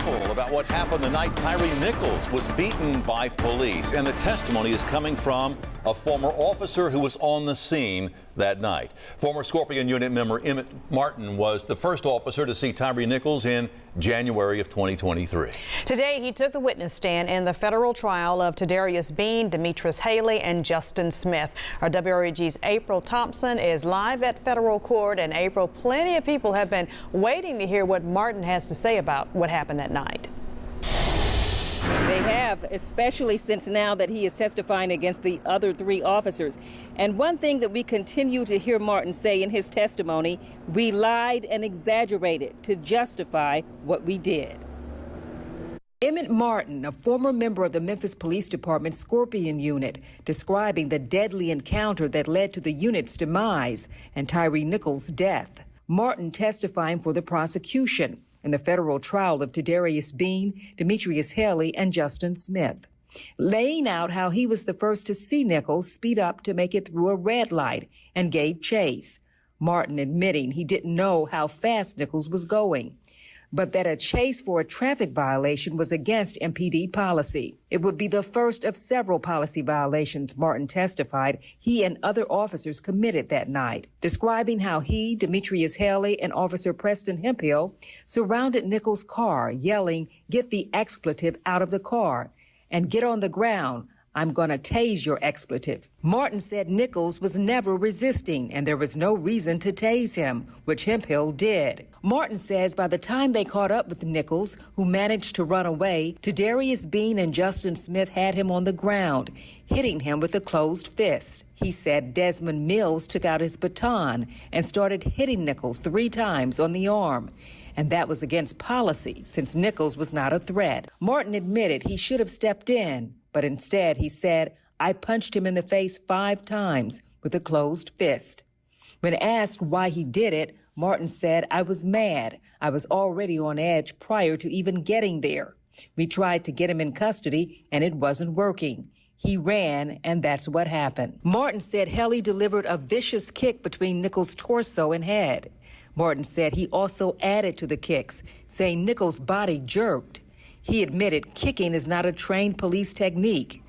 fearful about what happened the night Tyre Nichols was beaten by police. And the testimony is coming from a former officer who was on the scene that night. Former Scorpion Unit member Emmett Martin was the first officer to see Tyre Nichols in January of 2023. Today, he took the witness stand in the federal trial of Tadarius Bean, Demetrius Haley, and Justin Smith. Our WREG's April Thompson is live at federal court. And April, plenty of people have been waiting to hear what Martin has to say about what happened that night. They have, especially since now that he is testifying against the other three officers. And one thing that we continue to hear Martin say in his testimony, we lied and exaggerated to justify what we did. Emmett Martin, a former member of the Memphis Police Department Scorpion Unit, describing the deadly encounter that led to the unit's demise and Tyre Nichols' death. Martin testifying for the prosecution in the federal trial of Tadarius Bean, Demetrius Haley, and Justin Smith, laying out how he was the first to see Nichols speed up to make it through a red light and gave chase. Martin admitting he didn't know how fast Nichols was going, but that a chase for a traffic violation was against MPD policy. It would be the first of several policy violations Martin testified he and other officers committed that night, describing how he, Demetrius Haley, and Officer Preston Hemphill surrounded Nichols' car, yelling, "Get the expletive out of the car," and "Get on the ground. I'm going to tase your expletive." Martin said Nichols was never resisting and there was no reason to tase him, which Hemphill did. Martin says by the time they caught up with Nichols, who managed to run away, Tadarius Bean and Justin Smith had him on the ground, hitting him with a closed fist. He said Desmond Mills took out his baton and started hitting Nichols 3 times on the arm. And that was against policy since Nichols was not a threat. Martin admitted he should have stepped in, but instead he said, "I punched him in the face 5 times with a closed fist." When asked why he did it, Martin said, "I was mad. I was already on edge prior to even getting there. We tried to get him in custody and it wasn't working. He ran and that's what happened." Martin said Haley delivered a vicious kick between Nichols' torso and head. Martin said he also added to the kicks, saying Nichols' body jerked. He admitted kicking is not a trained police technique.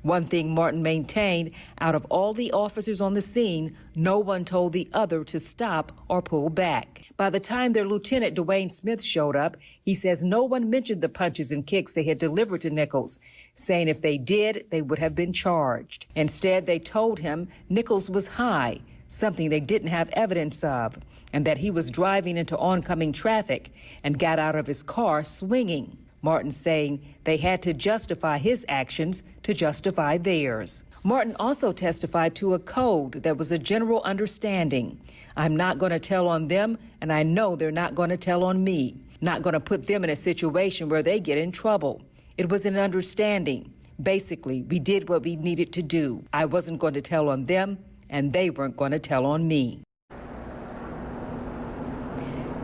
One thing Martin maintained, out of all the officers on the scene, no one told the other to stop or pull back. By the time their Lieutenant Dwayne Smith showed up, he says no one mentioned the punches and kicks they had delivered to Nichols, saying if they did, they would have been charged. Instead, they told him Nichols was high, something they didn't have evidence of, and that he was driving into oncoming traffic and got out of his car swinging. Martin saying they had to justify his actions to justify theirs. Martin also testified to a code that was a general understanding. I'm not going to tell on them, and I know they're not going to tell on me. Not going to put them in a situation where they get in trouble. It was an understanding. Basically, we did what we needed to do. I wasn't going to tell on them, and they weren't going to tell on me.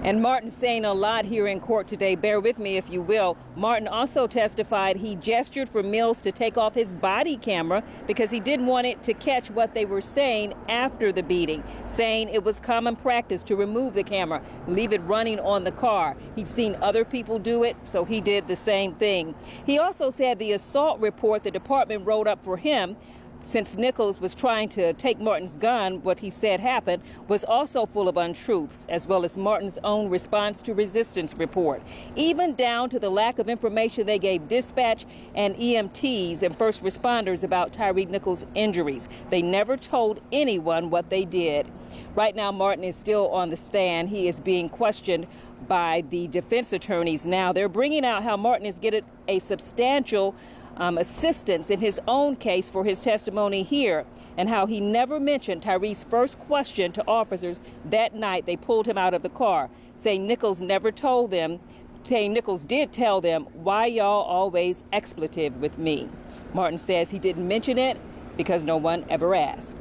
And Martin saying a lot here in court today. Bear with me if you will. Martin also testified he gestured for Mills to take off his body camera because he didn't want it to catch what they were saying after the beating, saying it was common practice to remove the camera, leave it running on the car. He'd seen other people do it, so he did the same thing. He also said the assault report the department wrote up for him, since Nichols was trying to take Martin's gun, what he said happened, was also full of untruths, as well as Martin's own response to resistance report, even down to the lack of information they gave dispatch and EMTs and first responders about Tyre Nichols' injuries. They never told anyone what they did. Right now, Martin is still on the stand. He is being questioned by the defense attorneys now. They're bringing out how Martin is getting a substantial assistance in his own case for his testimony here, and how he never mentioned Tyre's first question to officers that night they pulled him out of the car, saying Nichols never told them, saying Nichols did tell them, "Why y'all always expletive with me?" Martin says he didn't mention it because no one ever asked.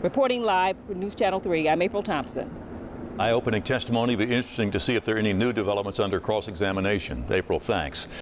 Reporting live for News Channel 3, I'm April Thompson. Eye-opening testimony, but interesting to see if there are any new developments under cross-examination. April, thanks.